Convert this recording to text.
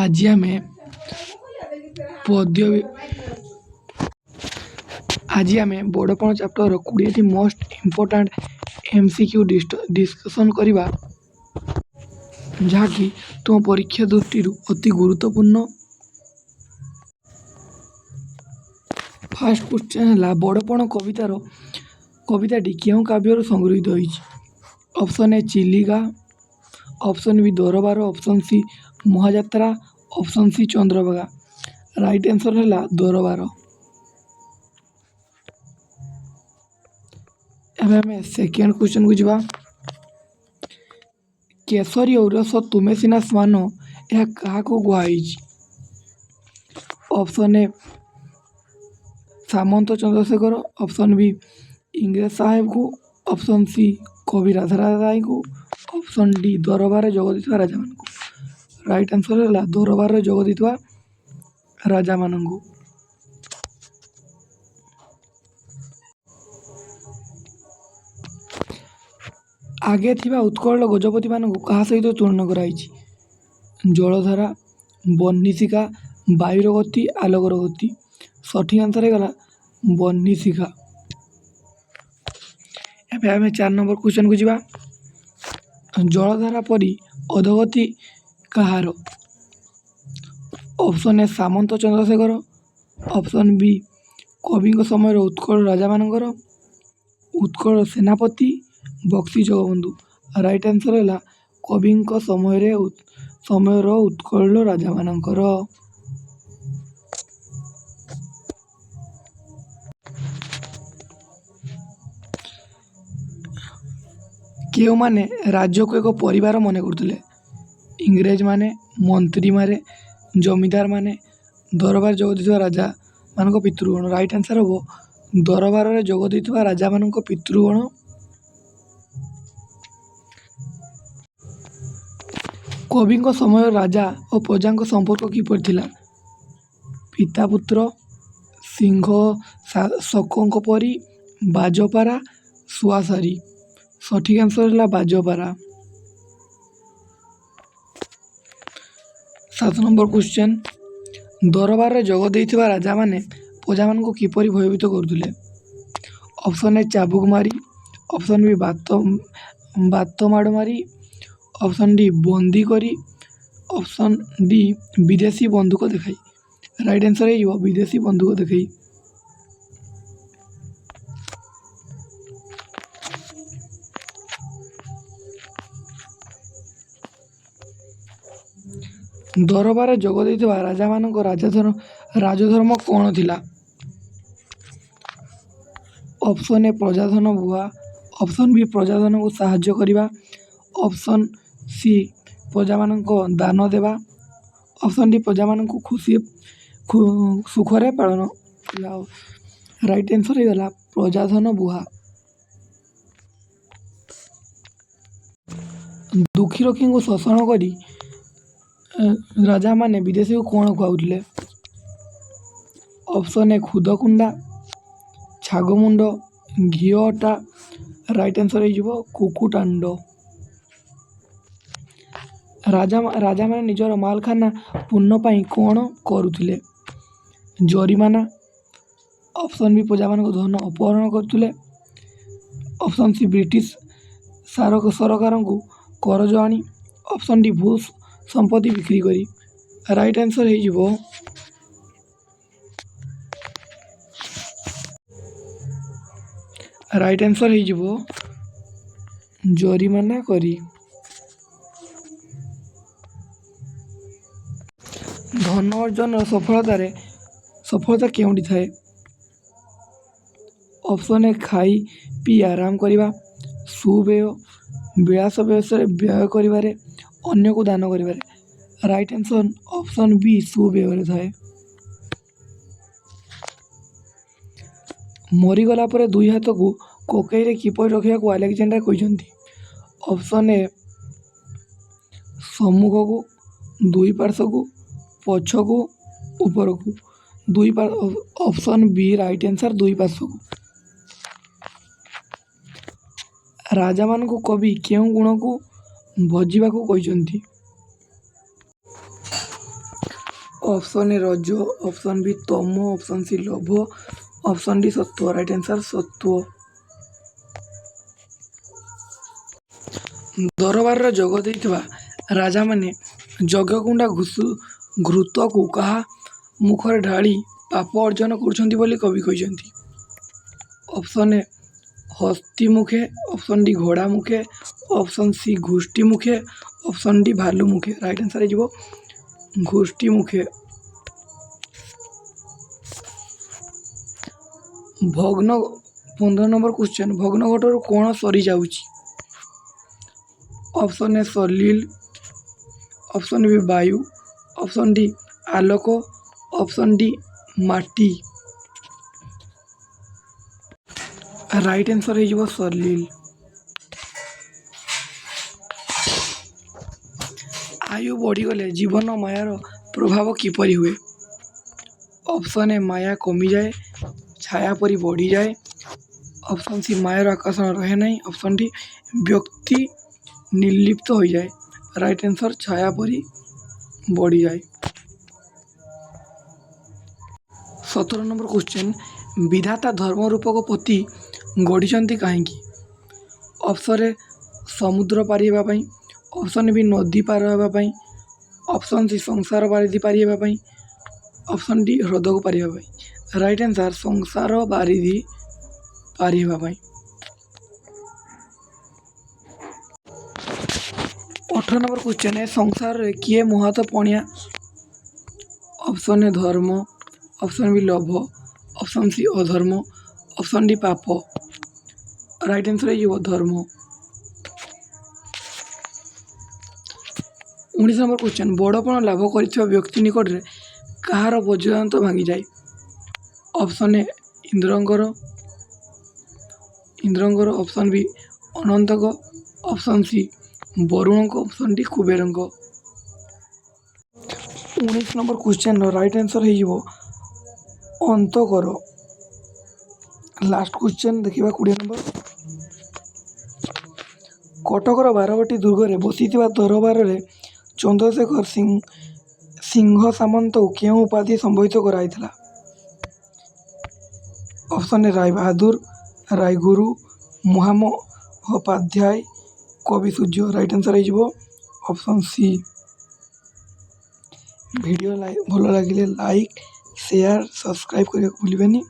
ଆଜି ଆମେ ପଦ୍ୟ ଆଜି ଆମେ ବଡ଼ପଣ ଚାପ୍ଟରର 20ଟି ମୋଷ୍ଟ ଇମ୍ପୋର୍ଟାଣ୍ଟ MCQ ଡିସ୍କସନ୍ କରିବା, ଯାହାକି ତୁମ ପରୀକ୍ଷା ଦୃଷ୍ଟିରୁ ଅତି ଗୁରୁତ୍ୱପୂର୍ଣ୍ଣ। ଫାର୍ଷ୍ଟ କ୍ୱେଶ୍ଚନ୍ ହେଲା, ବଡ଼ପଣ କବିତାଟି କେଉଁ କାବ୍ୟରୁ ସଂଗୃହୀତ ହୋଇଛି? Option A Chilika, option B Darbar, option C Mahajatra, option C Chandrabhaga. Right answer ହେଲା ଦରବାର। ଏବେ ଆମେ ସେକେଣ୍ଡ କ୍ୱେଶ୍ଚନ୍କୁ ଯିବା। କେଶରୀ ଔରସ ତୁମେ ସିନା ଶ୍ୱାନ, ଏହା କାହାକୁ କୁହାଯାଇଛି? Option A Samanta Chandrasekhar, option B ଇଂରେଜ ସାହେବଙ୍କୁ, ଅପସନ୍ ସି କବି ରାଧାନାଥ ରାୟଙ୍କୁ, ଅପସନ୍ ଡି ଦରବାରରେ ଯୋଗ ଦେଇଥିବା ରାଜାମାନଙ୍କୁ। ରାଇଟ୍ ଆନ୍ସର୍ ହେଲା ଦରବାରରେ ଯୋଗ ଦେଇଥିବା ରାଜାମାନଙ୍କୁ। ଆଗେ ଥିବା ଉତ୍କଳର ଗଜପତିମାନଙ୍କୁ କାହା ସହିତ ତୁଳନା କରାଯାଇଛି? ଜଳଧାରା, ବହ୍ନିଶିଖା, ବାୟୁର ଗତି, ଆଲୋକର ଗତି। ସଠିକ୍ ଆନ୍ସର୍ ହେଇଗଲା ବହ୍ନିଶିଖା। ଏବେ ଆମେ 4 ନମ୍ବର କ୍ୱେଶ୍ଚନ୍କୁ ଯିବା। ଜଳଧାରା ପରି ଅଧୋଗତି କାହାର? Option A Samanta Chandrasekhar, option B କବିଙ୍କ ସମୟର ଉତ୍କଳ ରାଜାମାନଙ୍କର, ଉତ୍କଳ ସେନାପତି, ବକ୍ସି ଜଗବନ୍ଧୁ। ରାଇଟ୍ ଆନ୍ସର୍ ହେଲା କବିଙ୍କ ସମୟର ଉତ୍କଳ ରାଜାମାନଙ୍କର। କେଉଁମାନେ ରାଜ୍ୟକୁ ଏକ ପରିବାର ମନେ କରୁଥିଲେ? ଇଂରେଜମାନେ, ମନ୍ତ୍ରୀମାନେ, ଜମିଦାରମାନେ, ଦରବାର ଯୋଗ ଦେଇଥିବା ରାଜାମାନଙ୍କ ପିତୃଗଣ। ରାଇଟ୍ ଆନ୍ସର୍ ହେବ ଦରବାରରେ ଯୋଗ ଦେଇଥିବା ରାଜାମାନଙ୍କ ପିତୃଗଣ। କବିଙ୍କ ସମୟର ରାଜା ଓ ପ୍ରଜାଙ୍କ ସମ୍ପର୍କ କିପରି ଥିଲା? ପିତା ପୁତ୍ର, ସିଂହ ଶକଙ୍କ ପରି, ବାଜପାରା, ସୁଆସାରୀ। ସଠିକ୍ ଆନ୍ସର୍ ହେଲା ବାଜପାରା। 7 ନମ୍ବର କ୍ୱେଶ୍ଚନ୍, ଦରବାରରେ ଯୋଗ ଦେଇଥିବା ରାଜାମାନେ ପ୍ରଜାମାନଙ୍କୁ କିପରି ଭୟଭୀତ କରୁଥିଲେ? ଅପସନ୍ ଏ ଚାବୁକ ମାରି, ଅପସନ୍ ବି ବାତ ମାଡ଼ ମାରି, ଅପସନ୍ ଡି ବନ୍ଦୀ କରି, ଅପସନ୍ ଡି ବିଦେଶୀ ବନ୍ଧୁକ ଦେଖାଇ। ରାଇଟ୍ ଆନ୍ସର୍ ହେଇଯିବ ବିଦେଶୀ ବନ୍ଧୁକ ଦେଖାଇ। ଦରବାରରେ ଯୋଗ ଦେଇଥିବା ରାଜାମାନଙ୍କ ରାଜଧର୍ମ କ'ଣ ଥିଲା? ଅପସନ୍ ଏ ପ୍ରଜାଧନ ବୁହା, ଅପସନ୍ ବି ପ୍ରଜାଧନକୁ ସାହାଯ୍ୟ କରିବା, ଅପସନ୍ ସି ପ୍ରଜାମାନଙ୍କ ଦାନ ଦେବା, ଅପସନ୍ ଡି ପ୍ରଜାମାନଙ୍କୁ ସୁଖରେ ପାଳନ। ରାଇଟ୍ ଆନ୍ସର୍ ହେଇଗଲା ପ୍ରଜାଧନ ବୁହା। ଦୁଃଖୀ ରକ୍ଷୀଙ୍କୁ ଶୋଷଣ କରି ରାଜାମାନେ ବିଦେଶୀକୁ କ'ଣ ଖୁଆଉଥିଲେ? ଅପସନ୍ ଏ ଖୁଦକୁଣ୍ଡା, ଛାଗମୁଣ୍ଡ, ଘିଅ ଅଟା। ରାଇଟ୍ ଆନ୍ସର୍ ହେଇଯିବ କୁକୁଟାଣ୍ଡ। ରାଜାମାନେ ନିଜର ମାଲଖାନା ପୂର୍ଣ୍ଣ ପାଇଁ କ'ଣ କରୁଥିଲେ? ଜରିମାନା, ଅପସନ୍ ବି ପ୍ରଜାମାନଙ୍କ ଧନ ଅପହରଣ କରୁଥିଲେ, ଅପସନ୍ ସି ବ୍ରିଟିଶ ସରକାରଙ୍କୁ କରଜ ଆଣି, ଅପସନ୍ ଡି ଭୂ ସମ୍ପତ୍ତି ବିକ୍ରି କରି। ରାଇଟ୍ ଆନ୍ସର୍ ହେଇଯିବ ଜରିମାନା କରି। ଧନ ଅର୍ଜନର ସଫଳତା କେଉଁଠି ଥାଏ? ଅପସନ୍ ଏ ଖାଇ ପିଇ ଆରାମ କରିବା, ସୁବ୍ୟୟ, ବିଳାସ ବ୍ୟବସାୟରେ ବ୍ୟୟ କରିବାରେ, ଅନ୍ୟକୁ ଦାନ କରିବାରେ। ରାଇଟ୍ ଆନ୍ସର୍ ଅପସନ୍ ବି ସୁବ୍ୟୟରେ ଥାଏ। ମରିଗଲା ପରେ ଦୁଇ ହାତକୁ କୋକେଇରେ କିପରି ରଖିବାକୁ ଆଲେକଜାଣ୍ଡାର କହିଛନ୍ତି? ଅପସନ୍ ଏ ସମ୍ମୁଖକୁ, ଦୁଇ ପାର୍ଶ୍ୱକୁ, ପଛକୁ, ଉପରକୁ। ଅପସନ୍ ବି ରାଇଟ୍ ଆନ୍ସର୍ ଦୁଇ ପାର୍ଶ୍ୱକୁ। ରାଜାମାନଙ୍କୁ କବି କେଉଁ ଗୁଣକୁ ଭଜିବାକୁ କହିଛନ୍ତି? ऑप्शन ए रज, ऑप्शन बी तम, ऑप्शन सी लोभ, ऑप्शन डी सत्व। राइट आंसर सत्व। दरबार जोग देइथिबा राजा माने यज्ञकुंडा घृत को कहा मुखरे ढाली पाप अर्जन करुछंती बोली कवि कहिसंती। ऑप्शन ए हस्ती मुखे, ऑप्शन डी घोड़ा मुखे, ऑप्शन सी घुष्टी मुखे, ऑप्शन डी भालू मुखे। राइट आंसर है घुष्टी मुखे। भग्न 15 नंबर क्वेश्चन भग्न घटर कौन सरी जाउची। ऑप्शन ए सलील, ऑप्शन बी वायु, ऑप्शन डी आलोक, ऑप्शन डी माटी। राइट आंसर है सलील। आयु बढ़ीगले जीवन मायार प्रभाव किपरि हुए। ऑप्शन ए माया कमी जाए, छाया परी बढ़ी जाए, ऑप्शन सी मायार आकर्षण रहे नहीं, ऑप्शन डी व्यक्ति निर्लिप्त हो जाए। राइट आंसर छाया परी बढ़ी जाए। 17 नंबर क्वेश्चन विधाता धर्म रूपक पति गढ़ी कहीं। ऑप्शन ए समुद्र पारी होगापी, ऑप्शन बी नदी पार होगापी, ऑप्शन सी संसार बारिधि पारी होगापी, ऑप्शन डी ह्रद को पारी होगापी। राइट आंसर संसार बारिधि पारी होगापी। 18 नंबर क्वेश्चन है संसार रे किए मुहात पणिया। ऑप्शन ए धर्म, ऑप्शन बी लोभ, ऑप्शन सी अधर्म, ऑप्शन डी पाप। राइट आंसर है धर्म। 19 नंबर क्वेश्चन बड़पण लाभ कर व्यक्ति निकट में कहार वज्रदांत भांगी जाए। ऑप्शन ए इंद्रंगर, ऑप्शन बी अनंतक, option C Varun, option D Kuber. 19 number question right answer है अंतकर। लास्ट क्वेश्चन देखिए 20 नंबर कटकर बारवाटी दुर्ग बसी दरबार में चंद्रशेखर सिंह सामंत क्यों उपाधि संबोधित कराइथिला। ऑप्शन ए राय बहादुर, रायगुरु, महामहोपाध्याय, कवि सूर्य। राइट आंसर है ऑप्शन सी। वीडियो भल लगे लाइक शेयर सब्सक्राइब करने को भूलिबेनी।